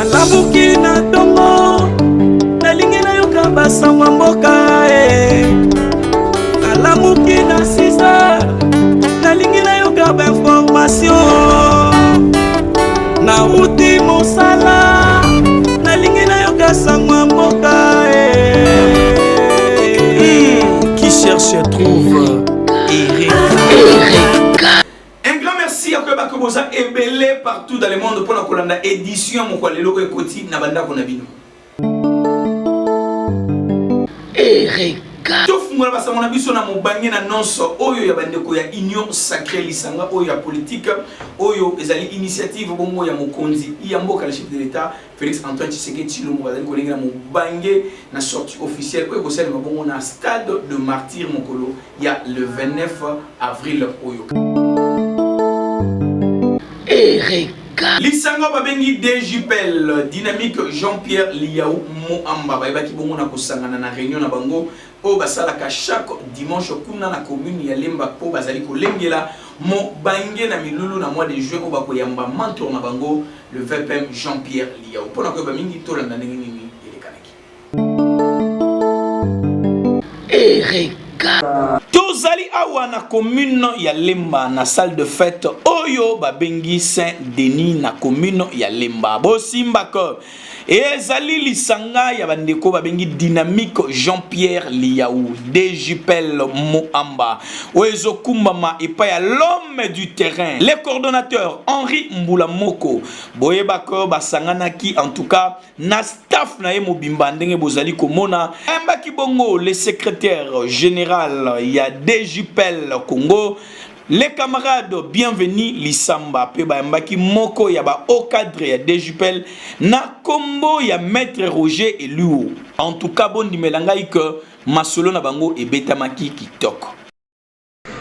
alamuki na tongo nalingi nayoka basango mboka alamuki na 6h nalingi nayoka bainformation nauti mosala nalingi nayoka sango mboka qui cherche trouve Erika. Un grand merci à Kweba Koboza ebele partout dans le monde pour la kolanda édition mokwalelo ekoti na banda kona bino. Erika. Tofungula basa mona biso na mobangi na nonso oyo ya bandeko ya Union Sacrée Lisanga oyo ya politique oyo ezali initiative bongo ya mokonzi ya mboka le chef de l'état Félix Antoine Tshisekedi Tshilombo bazali kolenga na mobangi na sortie officielle oyo kosala bongo na stade de Martyr Mokolo ya le 29 avril oyo. Erika. Lisanga babengi DJPL dynamique Jean-Pierre Liaou Moamba bayebaki bongo na kosangana na réunion na bango o basalaka chaque dimanche kuna na commune ya Lemba po bazali kolengela mo bange na milulu na mois de juin o bakoyamba mentor na bango le VPM Jean-Pierre Liaou pona ko ba mingi tolanda ndenge nini elekanaki. Erika. Tozali awa na commune ya Lemba na salle de fête oyo babengi Saint-Denis na commune ya Lemba bosimba ko ezali lisanga ya bandeko babengi dynamique Jean-Pierre Liaou DJPL Moamba oezo kumbama epa ya l'homme du terrain les coordonnateurs Henri Mbula Moko boyebako basanganaki en tout cas na staff na ye mobimba ndenge bozali komona embaki bongo le secrétaire général ya DJPL Congo. Les camarades, bienvenue Lisamba pe ba mbaki moko ya ba au cadre ya DJPL na kombo ya maître Roger Eluo. En tout cas bon dimelanga que masolo na bango e betamaki kitoko.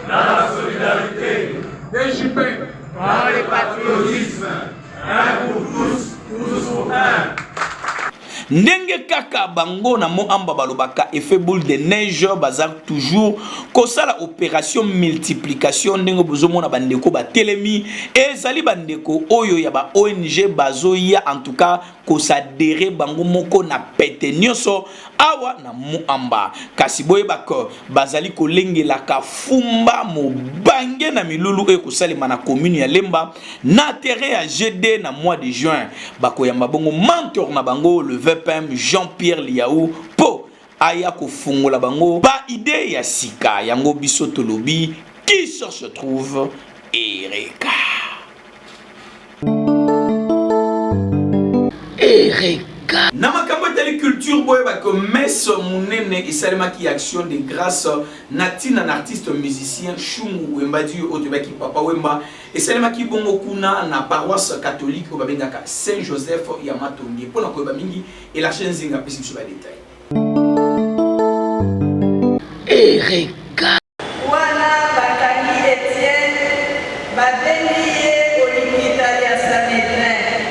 La solidarité, DJPL par le patriotisme, un pour tous pour un. Ndenge kaka bango na Moamba balobaka effet boule de neige bazar toujours kosala opération multiplication ndenge bozomona bandeko ba telemi ezali bandeko oyo ya ba ONG bazoya en tout cas kosadere bango moko na pete nyonso awa na Moamba kasi boyebako bazali kolengela ka fumba mo bange na milulu e kosalema na commune ya Lemba na terrain ya GD na mois de juin bakoyamba bongo mentor na bango le VPM Jean-Pierre Liaou po aya kofungola bango ba idée ya sika yango biso tolobi qui se trouve Erika. Erika. Na makambo tali culture boye ba ko messe munene esalemaki action de grâce natina na artiste musicien Chungu Wemba Dieu otobaki papa Wemba esalemaki bongo kuna na paroisse catholique obabengaka Saint Joseph ya Matongi pona ko ba mingi et la chaîne zinga pesi sur ba détail. Erika. Wana bakani Etienne babeliye olimita ya Sanedrin.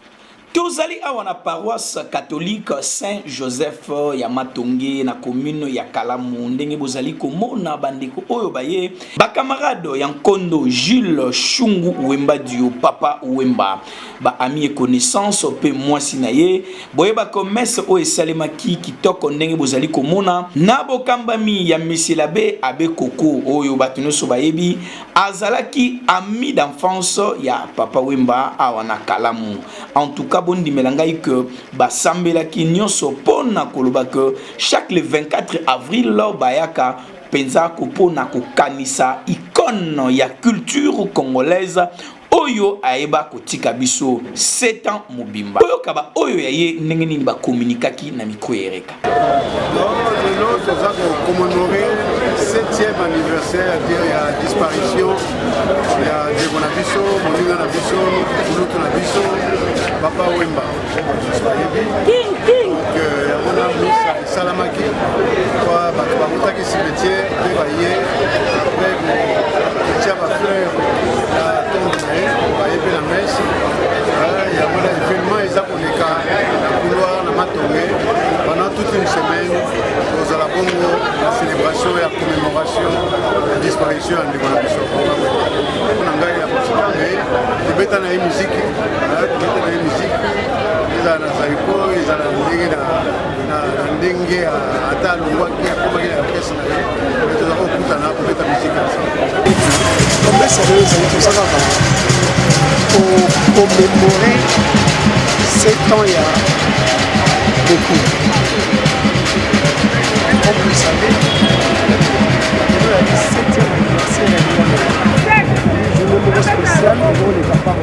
Tozali awa na paroisse catholique Saint Joseph ya Matongi na commune ya Kalamu ndenge bozali komona bandeko oyo baye ba camarade ya Nkondo Jules Chungu Wemba Dio papa Wemba ba ami et connaissance pe mwasi na ye boyeba ko messe o esalemaki kitoko ndenge bozali komona na bokambami ya monsieur l'abbé abbé Koko oyo batunoso bayebi azalaki ami d'enfance ya papa Wemba awa na Kalamu en tout cas bon dimelangai que basambelaki nyonso pona koloba que chaque le 24 avril bayaka penza kopona kokanisa icône ya culture congolaise oyo aeba kotika biso 7 ans mobimba oyo kaba oyo yaye ndenge nini ba communiquaki na micro Erika. Lelo toza commémorer 7e anniversaire de la disparition ya ndeko na biso moninga na biso kulutu na biso papa Wemba king yamona misa esalamaki kwa bato bakutaki cimetière mpe baye apres kotia bafleur na tombe na ye baye mpe na mese yamona événement eza koleka na couloir na Matonge pendant toute une semaine tozala bongo la célébration et la commémoration de la disparition ya ndeko na biso mpona ngai ya kotika me kobeta na ye musike eza na ezala ndenge ata alongwaki akomaki na orchestre na ye toza kokutana kobeta musike komesa lelo ezali toza kaka komémorer 7 ans ya beaucoup. Comme vous le savez, c'est la 17e anniversaire de je me trouve spécial pour les papas.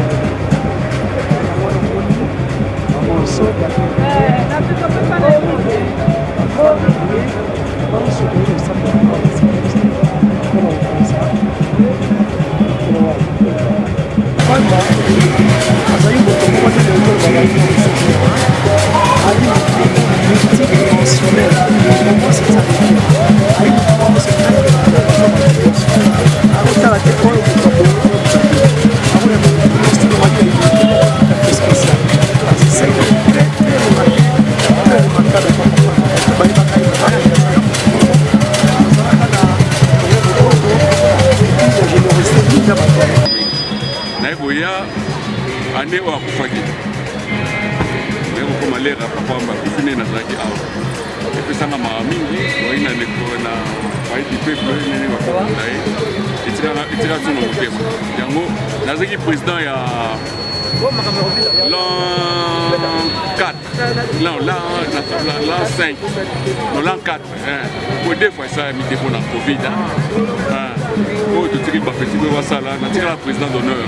ane wa kufaki lero koma lera papa makufine na zaki awa epesanga mawa mingi waina neko na waiti peple nene wakokundaye itira tuna motema yango nazaki président ya l'an 4 l'an 5 non l'an 4 pour deux fois ça mi défaut na covid oh tu tiri ba petit peu wasala na tira la président d'honneur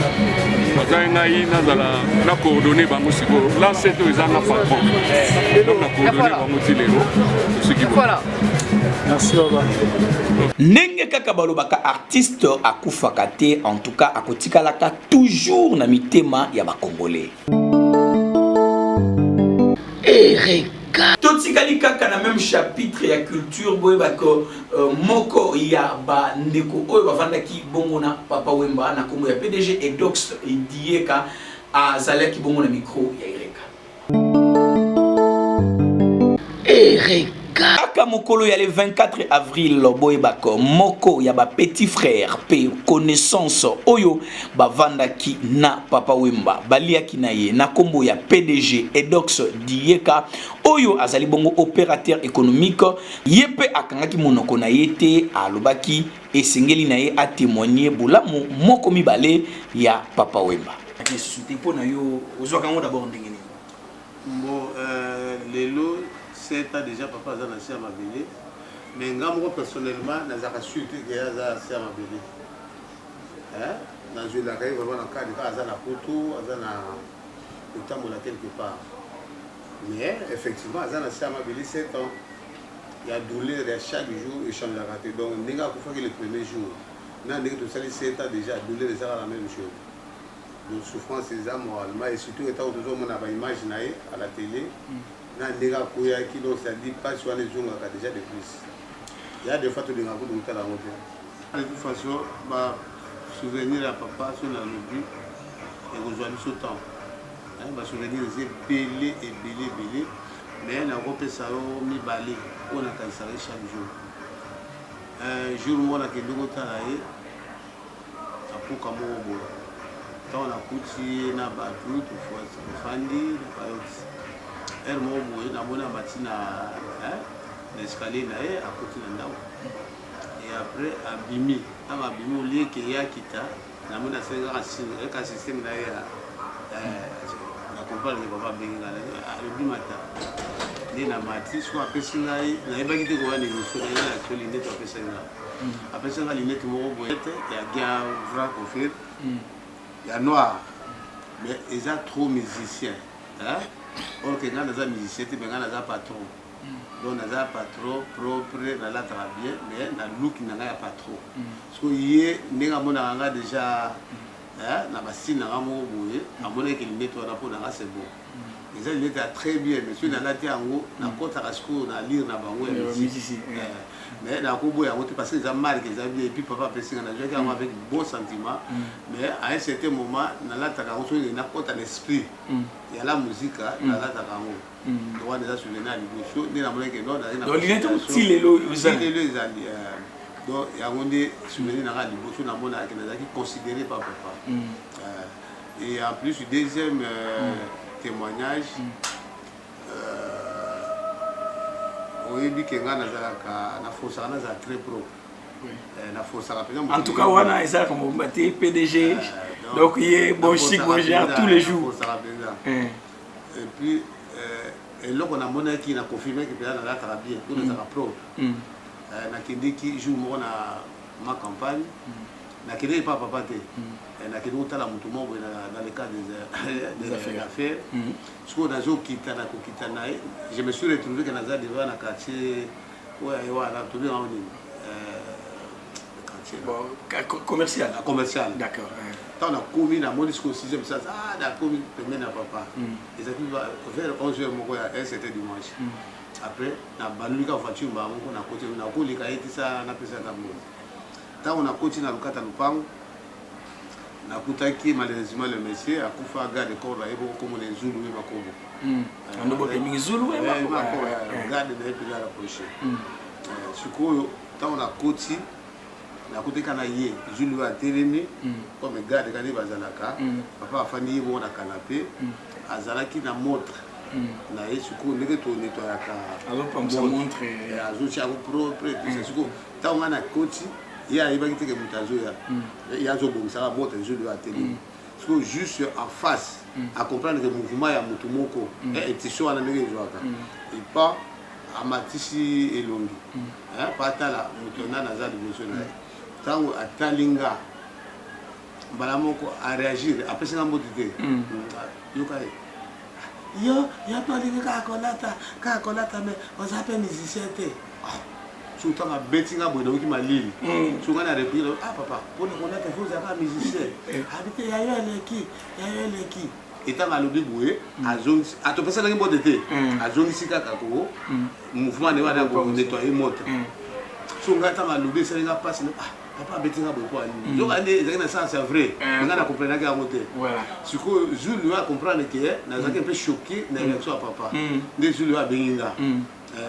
bazangai nazala na coordonner bango siko là c'est deux ans na patron donc na coordonner bango tilero ce qui voilà. Merci baba. Ndenge kaka balobaka artiste akufaka te en tout cas akotikalaka toujours na mitema ya bakongolais. Totikali kaka na même chapitre ya culture boye bako moko ya ba ndeko oyo bavandaki bongo na Papa Wemba na kombo ya PDG Edox Dieka azalaki bongo na micro ya Ereka. Kaka mokolo ya le 24 avril boye bako moko ya ba petit frère pe connaissance oyo bavandaki na Papa Wemba baliaki na ye na kombo ya PDG Edox Dieka oyo azali bongo opérateur économique yepe akangaki monoko na yete alobaki esengeli na ye a témoigner bolamu moko mibale ya Papa Wemba. Sute pona yo ozwaka ngo d'abord ndenge ni bon lelo 7 ans déjà papa aza na sia mabele mais nga moko personnellement nazaka surtout que aza sia mabele nazwelaka ye vraiment na cadre aza na poto aza na kotambola quelque part mais effectivement aza na sia mabele 7 ans ya douleur ya chaque jour echangelaka te donc ndenge akufaki le premier jour na ndenge tosali 7 ans déjà douleur ezaka la même chose donc souffrance eza moralement et surtout etango tozomona baimage na ye à la télé na ndenge akoyaki donc c'est-à-dire pasi wana ezongaka déjà de plus ya des fois tolingaka kudu kotala yango te de toute façon basouvenir ya papa so na lobi ekozwa biso temps basouvenir eza ebele mais nakopesa yo mibale oyo nakanisaka ye chaque jour jour moko nakende kotala ye apuka moko boye ntango nakuti ye na bato tofandi na bayoti ere moko boye namoni abati na escalier na ye akuti na ndako et après abimi ntango abimi olieke ye akita namoni asengaka systeme na ye na comprendre papa abenginga alobimata nde na mati so apesi ngai nayebaki te kowa négosio na ye na so linete apesa nga apesi nga linete moko boye te ya bien vrai confir ya noir mais eza trop musicien or que nga naza musicien te mais nga naza patron donc naza patron propre nalataka bien mais na luki na ngai ya patron so ye ndenge amonaka nga déjà na basine nanga moko boye amonaki linete wana mpo nanga c'est bon eza linete ya très bien mais soki nalati yango nakotaka sikoyo na lire na bango ya musicien mais nakoboya yango te parce que eza marque eza bien et puis papa apesinga nazwaki yango avec bon sentiment mais à un certain moment nalataka yango soki nakota l'esprit ya la musique nalataka yango donc wana eza souvenir ya liboso nde namonaki tilelo ezali donc yango nde souvenir nanga ya liboso namonaki nazalaki considéré par papa et en plus deuxième témoignage oyebi ke nga nazalaka nafosaka nazala très propre nafosaka mpenza en tout cas wana ezalaka mobimba te PDG donc ye bon chic bon genre tous les jours nafosaka mpenza et puis eloko namonaki na confirmeki mpenza nalataka bien po nazalaka propre nakendeki jour moko na ma campagne nakendeki pa papa te nakendeki kotala motu moko dans le cadre des affaires sikoyo nazokita nakokita na ye je me suis retrouvé ke naza devant na quartier oyo wana tobi yango nini commercial d'accord tant nakomi namoni sikoyo 6e sas nakomi pembeni na papa ezalaki vers 11h moko ya c'était dimanche après nabaluli ka voiture mbala moko nakoti nakoleka ye ti sa napesaka mbongo ntango nakoti na lukata lupango nakutaki malheureusement le monsieur akufa garde corps na ye boko komona ezulu ye makobo andobopemingi zulu garde na ye mpenza rapproché sikoyo ntango nakoti nakuteka na ye zulu atelemi comme garde kani bazalaka papa afandi ye bongo na canapé azalaki na montre na ye sikoyo ndenge tonetoyaka azotiako propre sikoyo ntango nga na koti ye ayebaki teke moto azoya ye azobongisaka montre zulu atelemi sikoyo juste en face acomprendre ke mouvement ya motu moko etisio wana ndenge ezwaka epa amatisi elongi pa atala moto na naza liboso na ye ntango atalinga mbala moko areagir apesinga mbote te yoka ye yo tolingi kaka kolata me oza mpe musicien te so ntango abeti nga boye naoki malili so nga na reprise papa mpona kolata fo ozalaka musicien abi te yayo eleki etango alobi boye atopesanaki mbote te azongisi kaka ko mouvement ne wana konetoye motre so nga ntango alobi esalinga mpasi papa abetinga boye po alini donc ande ezalaki na sens ya vrai nga na comprenaki yango te sikoyo zulu a comprendre ke nazalaki mpe choqué na réaction ya papa nde zulu abengi nga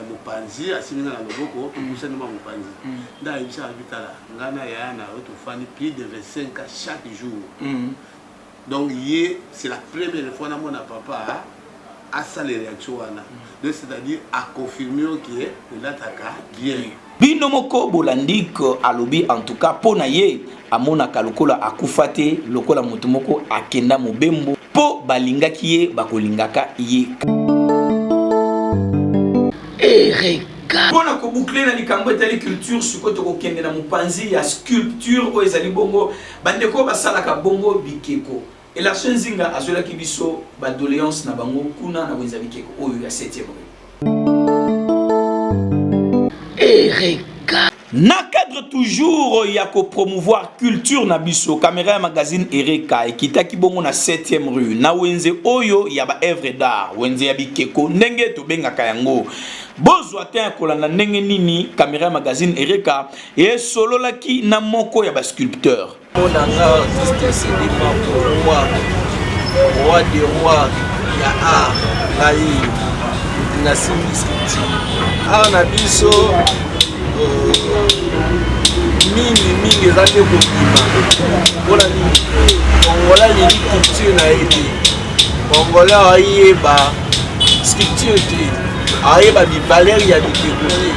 mopanzi asimbi nga na loboko tobusanima mopanzi nde ayebisaka bitala nga na yaya na yo tofandi plus de 25 ans chaque jour donc ye c'est la première fois namona papa asala réaction wana donc c'est-à-dire aconfirme oke elataka bien bino moko bolandiko alobi en tout cas pona ye amonaka lokola akufa te lokola moto moko akenda mobembo po balingaki ye bakolingaka ye pona koboucler na likambo etali culture sikoyo tokokende na mopanzi ya sculpture oyo ezali bongo bandeko basalaka bongo bikeko Elarson Nzinga azolaki biso badoléance na bango kuna na wenza bikeko oyo ya 7e na cadre toujours ya ko promouvoir culture na biso caméra ya magazine Ereka ekitaki bongo na 7e rue na wenze oyo ya ba œuvre d'art wenze ya bikeko ndenge to bengaka yango bozwa te kolanda ndenge nini caméra ya magazine Ereka e sololaki na moko ya ba sculpteur monanga artiste c'est des roi des rois ya art ngai na simbiskiti na biso mingi eza te kobima mpona nini kongola leli culture na ye te kongola ayeba sculpture te ayeba bivaleur ya bikeko te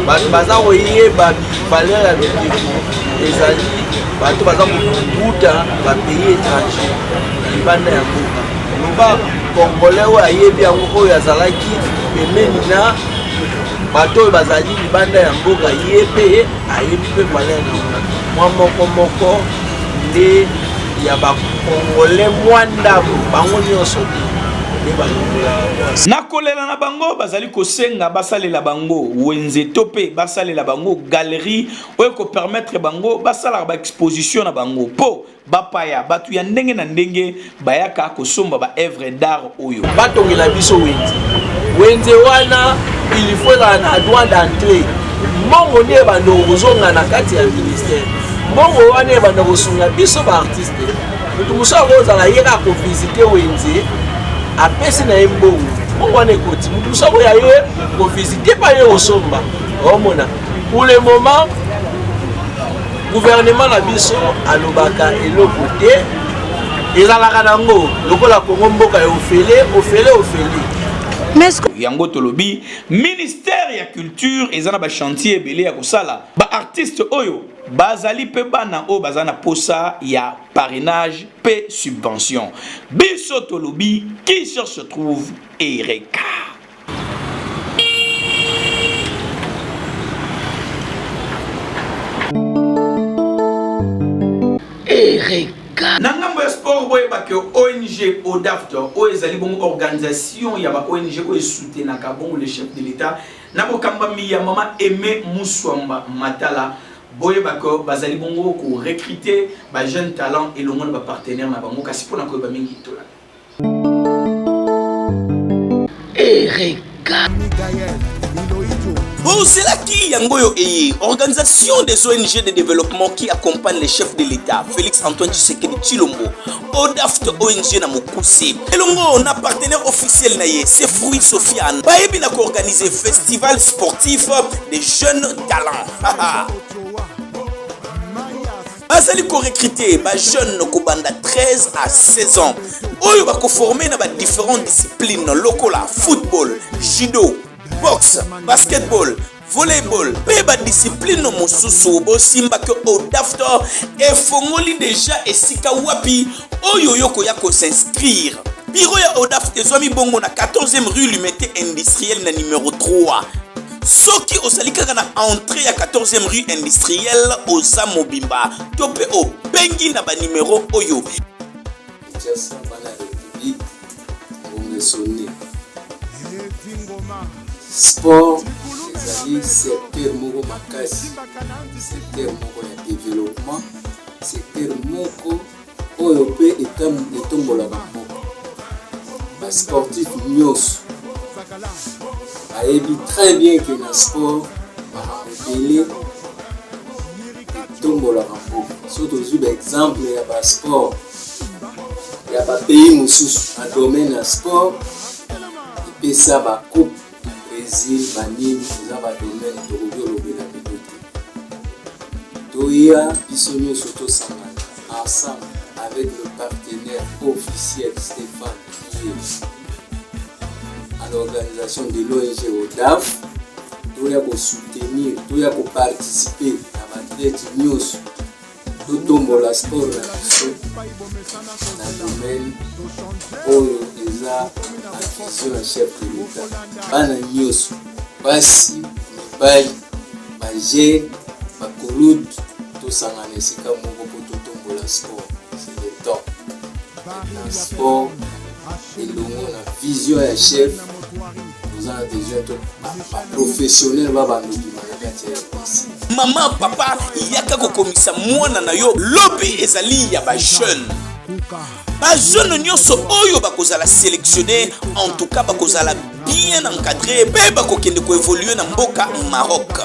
bato baza koyeba bivaleur ya bikeko ezali bato baza kobuta bapays étranger libanda ya mboka loba congolais oyo ayebi yango oyo azalaki pembeni na bato oyo bazali libanda ya mboka ye mpe ayebi mpe valeur na mwa moko nde ya bakongolais mwa ndambo bango nyonso nakolela na bango bazali kosenga basalela bango wenze to pe basalela bango galerie oyo ko permettre bango basala ba exposition na bango po bapaya batu ya ndenge na ndenge bayaka kosomba ba œuvre d'art oyo batongela biso wenze wana il faut na droit d'entrée mbongo nde bando kozonga na kati ya ministère mbongo wana bando kosunga biso ba artiste mutu musoko ozala yeka ko visiter wenze apesi na mbongo mbongo wana ekoti mutu musoko ya ye ko visiter pa ye osomba omona pour le moment gouvernement na biso alobaka eloko te ezalaka nango lokola Kongo mboka ya ofele yango tolobi ministère ya culture ezana ba chantier belé ya kosala ba artiste oyo bazali pe bana o bazana posa ya parrainage pe subvention biso tolobi qui se trouve Ereka. Nangambo ya sport boye ba ke ONG ODAFT o ezali bongo organisation ya ba ONG ko soutenaka bongo le chef de l'état na bokamba mi ya mama Aimé Mouswamba Matala boye ba ko bazali bongo ko recruter ba jeunes talents et le monde ba partenaire na bango kasi pona ko ba mingi tola Ereka. Bon, c'est là qui Yangoyo est organisation des ONG de développement qui accompagne les chefs de l'État, Félix Antoine Tshisekedi Tshilombo, ODAFT ONG na Mokusi. Et l'ongo, on a partenaire officiel naye, c'est Fruit Sofiane. Baebi n'a organisé festival sportif des jeunes talents. Bazali ko recruter ba jeune kobanda 13 à 16 ans. Oyo ba ko former na ba différentes disciplines lokola football, judo, boxe, basketball, volleyball, pe ba discipline mosusu bo simba ke ODAFT e fongoli déjà esika wapi oyo yoko ya ko s'inscrire. Bureau ya ODAFT ezwami bongo na 14e rue Lumete industrielle na numéro 3. Soki osalikaka na entrée ya 14e rue industrielle oza mobimba tope o bengi na ba numéro oyo. Sport, c'est secteur moko makasi, secteur moko ya développement, secteur moko oyo pe etombola moko. Ba sportif nyos ayebi très bien que na sport barambele etombola moko. Surtout zu exemple ya ba sport ya ba pays mosusu na domaine ya sport epesa ba coupe Brésil, Banine, nous avons domaine de Robiolo la Bédoté. Toya, Bissonio Soto Saman, ensemble avec le partenaire officiel Stéphane, qui est à l'organisation de l'ONG ODAF, Toya pour soutenir, Toya pour participer à la traite news, tout tombe la sport dans le domaine où ils ont vision à chef de l'État. Bana news, basi, mibali, baje, bakulut, tout ça en esika moko pour tout tombe la sport. C'est le temps. Dans le sport, et l'on a vision à chef, nous avons déjà tout professionnel, maman, papa, yaka kokomisa mwana na yo lobi ezali ya ba jeune. Ba jeune nyonso oyo bakozala sélectionné, en tout cas bakozala bien encadré, pe bakokende ko évoluer na mboka Maroc.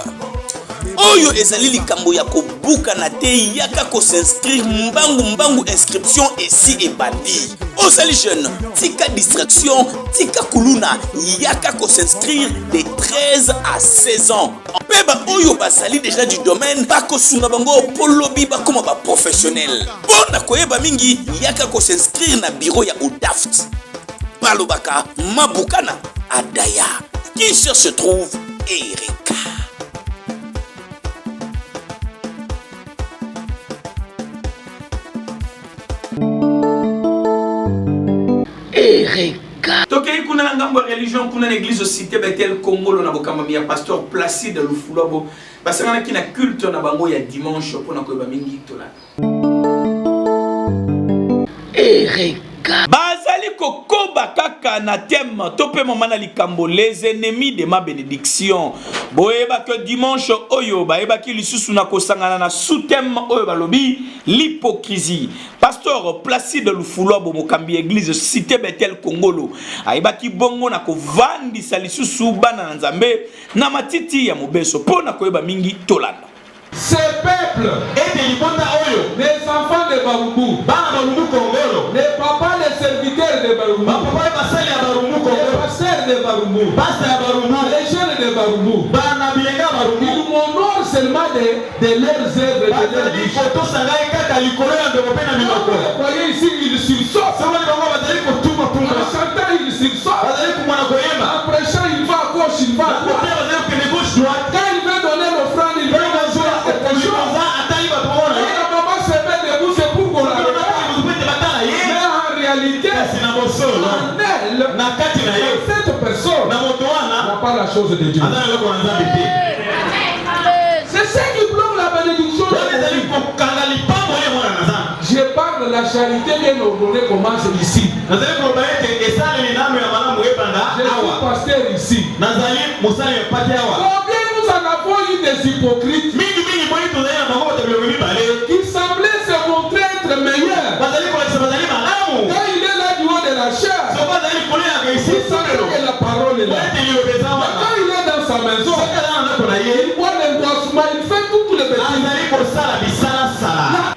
Oyo ezali likambo ya kobuka na te yaka ko s'inscrire mbangu inscription ici et bandi. Ozali jeune, tika distraction, tika kuluna, yaka ko s'inscrire de 13 à 16 ans. Peba oyo basali déjà du domaine, bako sunga bango polobi bakoma ba professionnel. Bona koyeba mingi yaka ko s'inscrire na bureau ya ODAFT. Balobaka Mabukana Adaya. Qui se trouve Ereka. Tokei kuna na ngambo religion kuna na église cité Bethel Congolo na bokamba mi pasteur Placide Lufulabo basangana kina culte na bango ya dimanche pona ko ba mingi tola bazali kokoba kaka na thème tope mama na likambo les ennemis de ma bénédiction boyeba que dimanche oyo bayeba ki lisusu na kosangana na sous-thème oyo balobi l'hypocrisie. Pasteur Placide Lufulabo mokambi église cité Bethel Congolo ayeba ki bongo na kovandisa lisusu bana na Nzambe na matiti ya mobeso pona koyeba mingi tolanda. Ce peuple est des Libonda Oyo, les enfants de Barumbu, Barumbu Congolo, les papas, les serviteurs de Barumbu, papa et Bassali à Barumbu Congolo, les pasteurs de Barumbu, Basta Barumbu, les jeunes de Barumbu, Banabienga Barumbu, ils m'honorent seulement de leurs œuvres, de leurs vies. Photo Sangaï Kaka, l'Icolé, de Mopena Minoko. Voyez ici, il sursautent. Ça va les mamans, Badali pour tout, pour chanter, il sursautent. Badali pour Manakoyema. elle, cette personne n'a pas la chose de Dieu. C'est ça qui bloque la bénédiction. Je parle de la charité bien ordonnée commence ici. Je suis pasteur ici. Combien nous en avons eu des hypocrites qui semblaient se montrer être meilleurs. Quand il est là du haut de la chair, il sent que la parole est là. Mais quand il est dans sa maison, il voit l'endossement, il fait toutes les bêtises.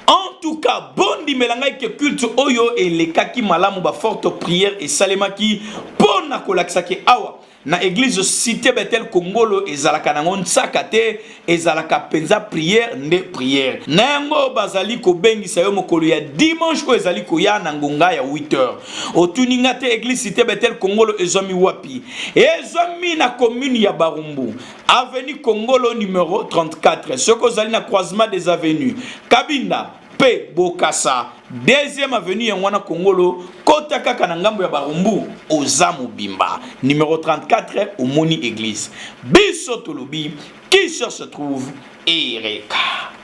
En tout cas, bondi melangai ke culte oyo et les kaki malamu ba forte prière et salemaki pona kolakisaki awa na église cité Bethel Kongolo ezalaka nango nsaka te ezalaka penza prière nde prière nango bazali kobengisa yo mokolo ya dimanche ko ezali koya na ngonga ya 8h otuninga te église cité Bethel Kongolo ezomi wapi ezomi na commune ya Barumbu avenue Kongolo numéro 34 soko zali na croisement des avenues Kabinda P Bokassa deuxième avenue ya Mwana Kongolo kota kaka na ngambo ya Barumbu Ozamu Bimba numéro 34 Omoni église biso tolobi qui se trouve Ereka.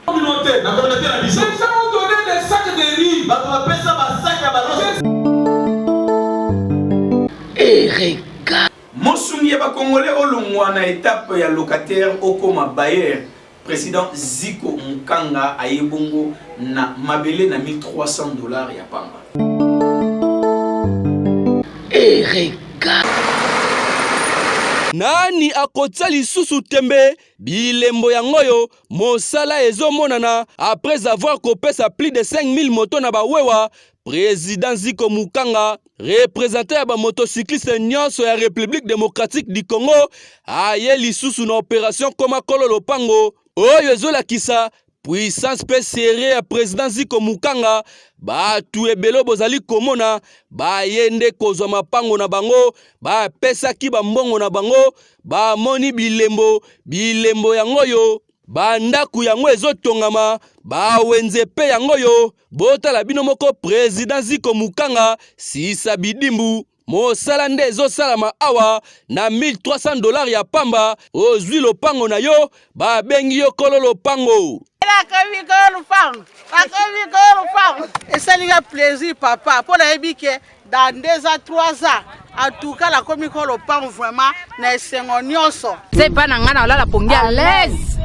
Les gens ont donné des sacs de riz. Ereka Mosungi ya Bakongolais olongwa na étape ya locataire okoma bayer président Ziko Mukanga ayebongo na mabele na $1,300 ya pamba. Ereka nani akotsa lisusu tembe bilembo yangoyo mosala ezomonana après avoir kopesa plus de 5000 motos na bawewa président Ziko Mukanga représentant ya ba motocycliste nyonso ya République démocratique du Congo aye lisusu na opération koma kololo pango oyo ezolakisa puissance pe serré ya président Ziko Mukanga batu ebelo bozali komona bayende kozwa mapango na bango bapesaki bambongo na bango bamoni bilembo yangoyo bandaku yango ezotongama bawenze pe yangoyo botala bino moko président Ziko Mukanga sisa bidimbu mosala nde ezosalama awa na $1,300 ya pamba ozwi lopango na yo babengi yo kolo lopango. Et ça lui a plaisir papa pour la que dans 2 ans 3 ans en tout cas la commune le pan vraiment na sengonyoso c'est pas nangana la pongi à l'aise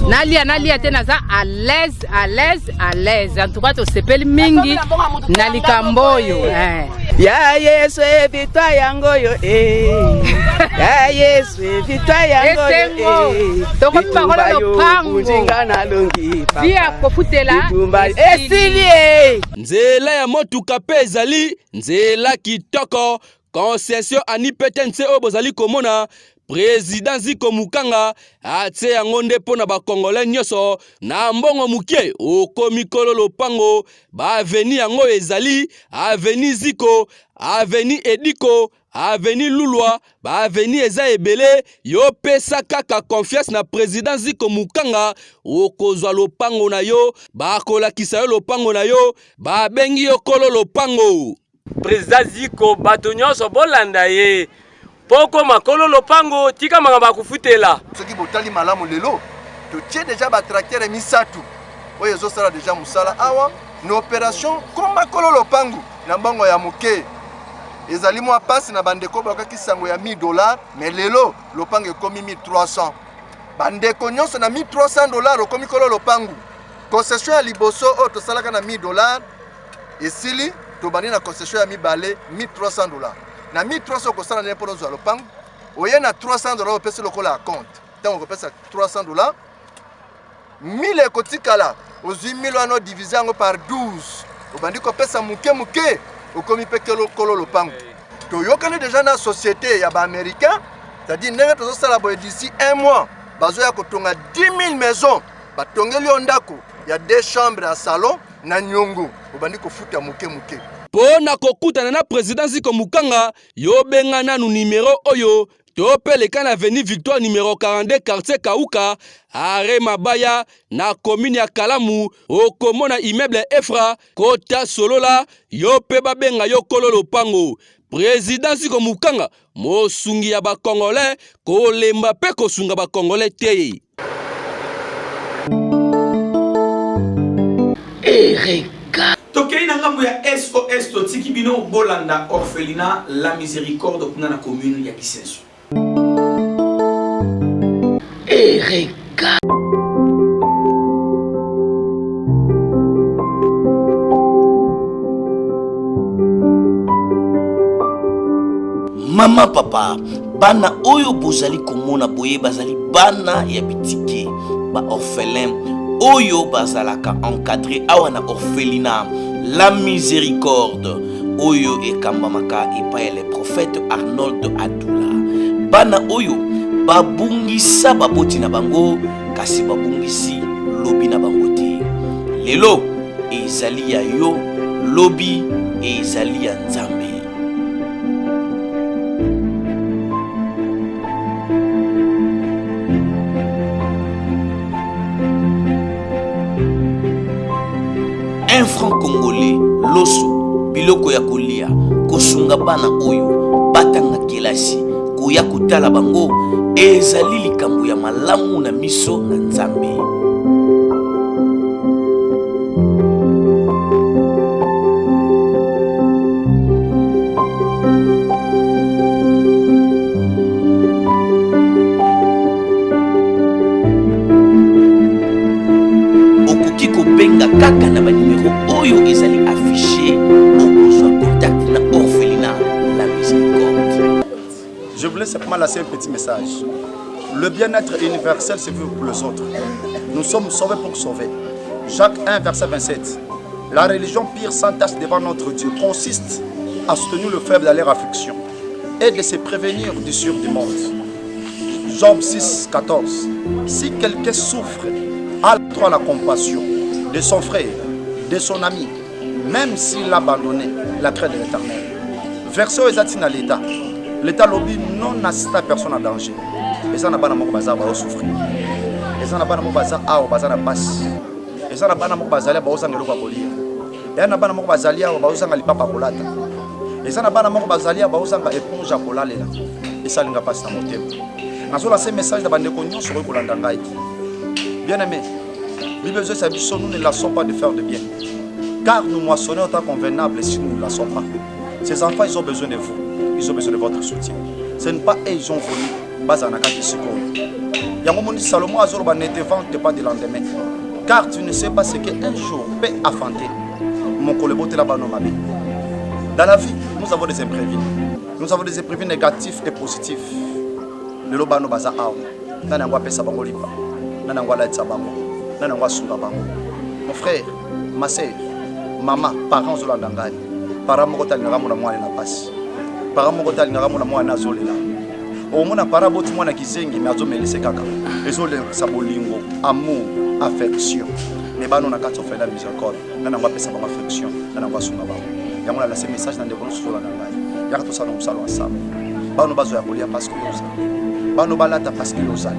nalia tena za à l'aise en tout cas to sepeli mingi na likamboyo ya Yesu evitwa yangoyo ya Yesu evitwa yangoyo toko pakolo lopango ujingana longi papa via kofutela esilie nzela ya motuka pe ezali nzela kitoko concession anipetense o bozali komona président Ziko Mukanga atie yango nde pona ba congolais nyoso na mbongo mukie okomi kolo lopango ba avenue yango ezali avenue Ziko avenue Ediko avenue Lulwa ba avenue eza ebele yo pesa kaka confiance na président Ziko Mukanga okozwa lopango na yo ba kolakisa yo lopango na yo ba bengi yo kolo lopango. Président Ziko bato nyonso bolanda ye poko makolo lopango tika mangamba kufutela soki botali malamu lelo totie déjà ba tracteur misatu oyo ezosala déjà musala awa na opération koma kolo lopango na mbongo ya muke ezali mwa pasi na bandeko bakaki sango ya $1,000 mais lelo lopango ekomi 1300 bandeko nyonso na $1,300 okomi kolo lopango concession ya liboso o tosalaka na $1,000 esili tobandi na concession ya mibale $1,300 na 1300 kosala na pour nous lopango oye na $300 opesa lokola ya compte tant on pesa $300 1000 ekotikala ozwi 1000 wana diviser yango par 12 obandi kopesa muke okomi pe kolo lopango toyokani déjà na société ya ba américain c'est-à-dire ndenge tozosala boye d'ici 1 mois bazoya kotonga 10 000 maisons batongeli yo ndako ya 2 chambres à salon na nyongo obandi kofuta muke pona kokutana na président Ziko Mukanga yo benga nanu numéro oyo to peleka na avenue Victoire numéro 42 quartier Kauka are Mabaya na commune ya Kalamu okomona immeuble Efra kota solola yo pe babenga yo kolo lopango président Siko Mukanga mosungi ya ba Congolais kolemba pe kosunga ba Congolais te. Tokei na ngambo ya SOS totiki bino bolanda orphelinat La Miséricorde kuna na commune ya Kisenso. Mama papa bana oyo bozali komona boye bazali bana ya bitike ba orphelin oyo bazalaka encadré awa na orphelinat La Miséricorde oyo ekambamaka epai ya le prophète Arnold Adula. Bana oyo babungisa baboti na bango kasi babungisi lobi na bango te. Lelo ezali ya yo lobi ezali ya Nzambe. Un franc congolais loso biloko ya kolia kosunga bana oyo batanga kelasi koya kotala bango ezali likambo ya malamu na miso na Nzambe. Okoki kobenga kaka na ba numéro oyo ezali affiché okozwa contact na orphelinat La Miséricorde. Je voulais simplement lancer un petit message. Le bien-être universel, c'est vu pour les autres. Nous sommes sauvés pour sauver. Jacques 1, verset 27. La religion pire sans tâche devant notre Dieu consiste à soutenir le faible dans leur affliction et de se prévenir du sûr du monde. Job 6, 14. Si quelqu'un souffre, a-toi la compassion de son frère, de son ami, même s'il l'a abandonné, la crainte de l'Éternel. Verset aux l'État. L'État lobby non assiste à personne en danger. Et ça n'a pas de bazar à souffrir. Et ça n'a pas de bazar à bazar à passe. Et ça n'a pas de bazar à bazar à colir. Et ça n'a pas de bazar à bazar à lipa pakolata. Et ça n'a pas de bazar à bazar à éponge à kolala. Et ça n'a pas de moteur. Nous avons lancé un message de Bandekognon sur le Kolandangaï. Bien aimé, l'Ibezo Sabiso, nous ne lassons pas de faire de bien. Car nous moissonnons autant convenable si nous ne lassons pas. Ces enfants, ils ont besoin de vous. Ils ont besoin de votre soutien. Ce n'est pas eux, ils ont voulu. Salomon Azorba ne te vante pas de lendemain. Car tu ne sais pas ce qu'un jour peut affronter. Mon collègue là-bas, dans la vie, nous avons des imprévus. Nous avons des imprévus négatifs et positifs. Le lobano baza aw. Nanangwa pesa bango lipa. Nanangwa laitsa bango. Nanangwa sunga bango. Mon frère, ma sœur, maman, parents zolandangani. Para moko talinga mona mwana na pasi. Para moko talinga mona mwana zolela. O mona para boti mwana kizengi me azomelise kaka. Ezole sabolingo, amour, affection. Ne bano na kati ofela miséricorde. Nanangwa pesa bango affection. Nanangwa sunga bango. Yamona la ce message dans de bonnes zolandangani. Yaka to sala musalo ensemble. Bano bazo ya kolia parce que Bano balata parce qu'ils ont allé.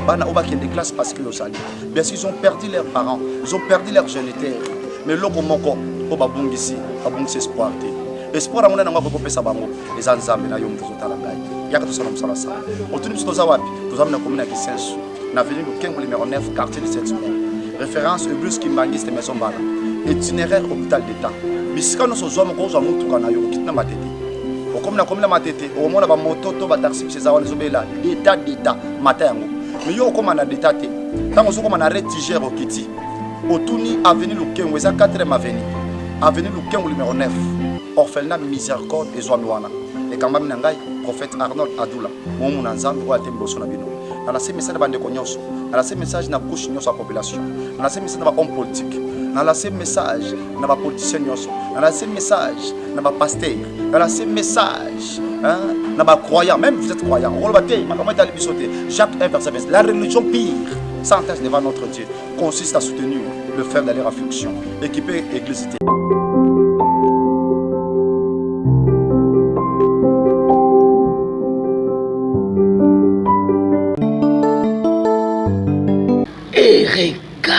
Bana oba qui des classes parce qu'ils ont allé. Bien sûr, ils ont perdu leurs parents, ils ont perdu leur géniteur. Mais l'autre moko, oba bungisi, abungisi espoir. Espoir amona nangwa ko pesa bango. Les anzambe na yom tozotala ngai. Yaka tosala musala sa. Otuni toza wapi? Toza na commune ya Kisenso. Na avenue Lukengo numéro 9, quartier 17 mai. Référence Eglise Kimbangiste Maison Bala. Itinéraire hôpital d'État. Bisika no sozwa moko za mutuka na yo kitna matete. Comme la matete, au moment où la moto va taxi chez Zawan Zobela, d'état, matin. Mais yo comme on a d'état, tant qu'on a rédigé au Kiti, au Touni, avenue Lukengo, c'est 4e avenue, avenue Lukengo numéro 9, orphelinat Miséricorde et Zoanouana. Et quand même, Nangai, prophète Arnold Adula, mon Nanzam, ou Atembo Sonabino. Dans la same message de Konyos, dans la same message de couche de la population, dans la same message de l'homme politique. Dans la same message, dans la politicien, dans la same message, dans la pasteur, dans la same message, dans la croyant, même vous êtes croyant. Jacques 1, verset 20. La religion pire, sans tâche devant notre Dieu, consiste à soutenir le faible dans leur affliction, équiper l'église.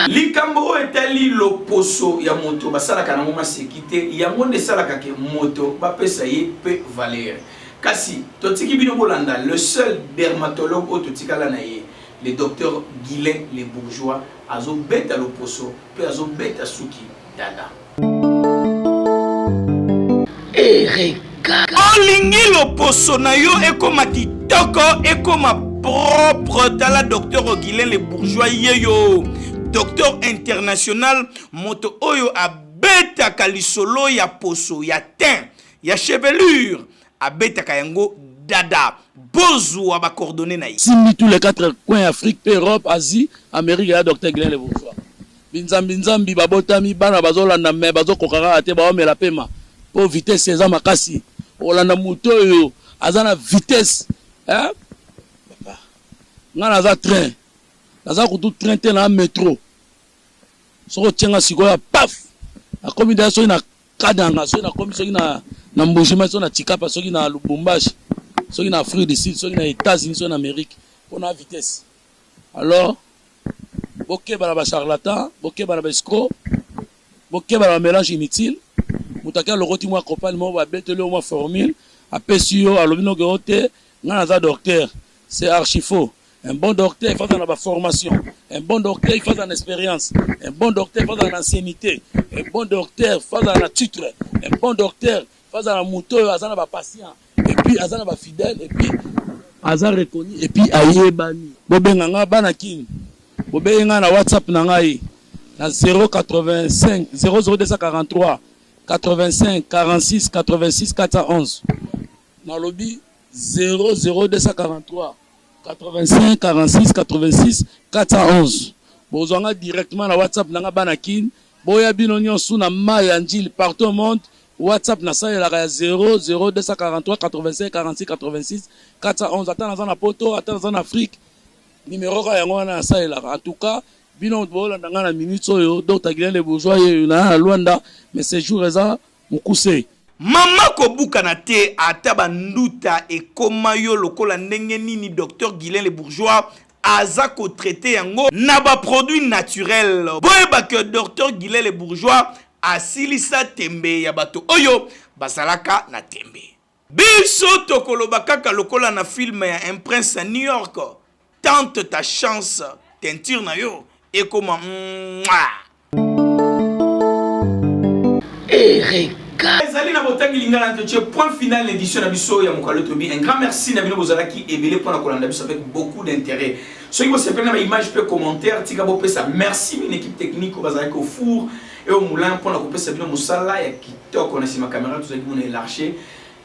likambo etali loposo ya moto basalaka na ngoma sekite yango nde salaka ke moto bapesa ye pe valeur kasi totiki bino bolanda le seul dermatologue oyo totikala na ye le docteur Guilain les Bourgeois azobeta loposo pe azobeta suki dada olingi loposo na yo ekoma kitoko ekoma propre tala docteur Guilain les Bourgeois yeyo docteur international moto oyo abetaka lisolo ya poso ya teint ya chevelure abetaka yango dada bozwa ba coordonnées na ye simbi tous les 4 coins Afrique, Europe, Asie, Amérique ya docteur Guilain les Bourgeois binzambi babotami bana bazolanda me bazokokaka te baomela pema po vitesse eza makasi olanda moto oyo azana vitesse hein papa ngana aza train naza kutu train te na métro soko tienga sikoya paf akomi da so na kadanga so na komi so na mbujima so na tikapa so na Lubumbashi so na Afrique du Sud so na États-Unis so na Amérique on a vitesse alors boké bala ba charlatan boké bala ba escroc boké bala mélange inutile mutaka lokoti mwa compagnie mo ba betele mo formule apesi yo alobino geote ngana za docteur c'est archi faux. Un bon docteur il faut dans la formation, un bon docteur il faut dans l'expérience, un bon docteur il faut dans l'ancienneté, un bon docteur il faut dans la titre, un bon docteur il faut dans la moto azana ba patient et puis azana ba fidèle et puis azana reconnu et puis ayebani bobenga nga bana kin bobenga na WhatsApp na ngai na 085 00243 85 46 86 411 na lobby 00243 85 46 86 411 bozanga directement na WhatsApp nanga banakin boya bino nyonso na maya njili partout au monde WhatsApp na sa la 00243 85 46 86 411 atana na poto atana na Afrique numéro ka yango na sa la en tout cas bino bolanda na minute oyo Dr Guilain les Bourgeois na Luanda mais ces jours eza mukuse mama kobuka na te ataba nduta ekoma yo lokola ndenge nini docteur Guilain les Bourgeois aza ko traiter yango na ba produit naturel boyeba que docteur Guilain les Bourgeois asilisa tembe ya bato oyo basalaka na tembe biso tokoloba kaka lokola na film ya Un Prince à New York tente ta chance teinture na yo ekoma Ezali na botangi lingala ntoche point final l'édition na biso ya mokalo tobi un grand merci na bino bozalaki ebele pour na kolanda biso avec beaucoup d'intérêt soki bo sepena ma image pe commentaire tika bo pesa merci une équipe technique bazalaki au four et au moulin pour na kopesa bino musala ya kitoko na sima caméra tozali mona l'archer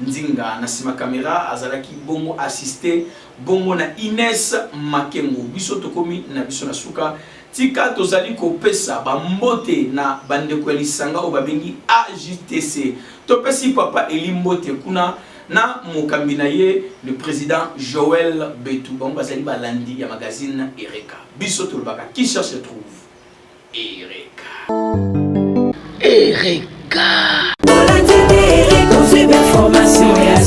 ndinga na sima caméra azalaki bongo assister bongo na Inès Makengo biso tokomi na biso na suka tika tozali kopesa bambote na bandeko ya lisanga o babengi AJTC topesi papa Elimbote kuna na mokambi na ye le président Joël Betou bango bazali balandi ya magazine Ereka biso tolobaka qui cherche trouve Ereka Ereka formation ya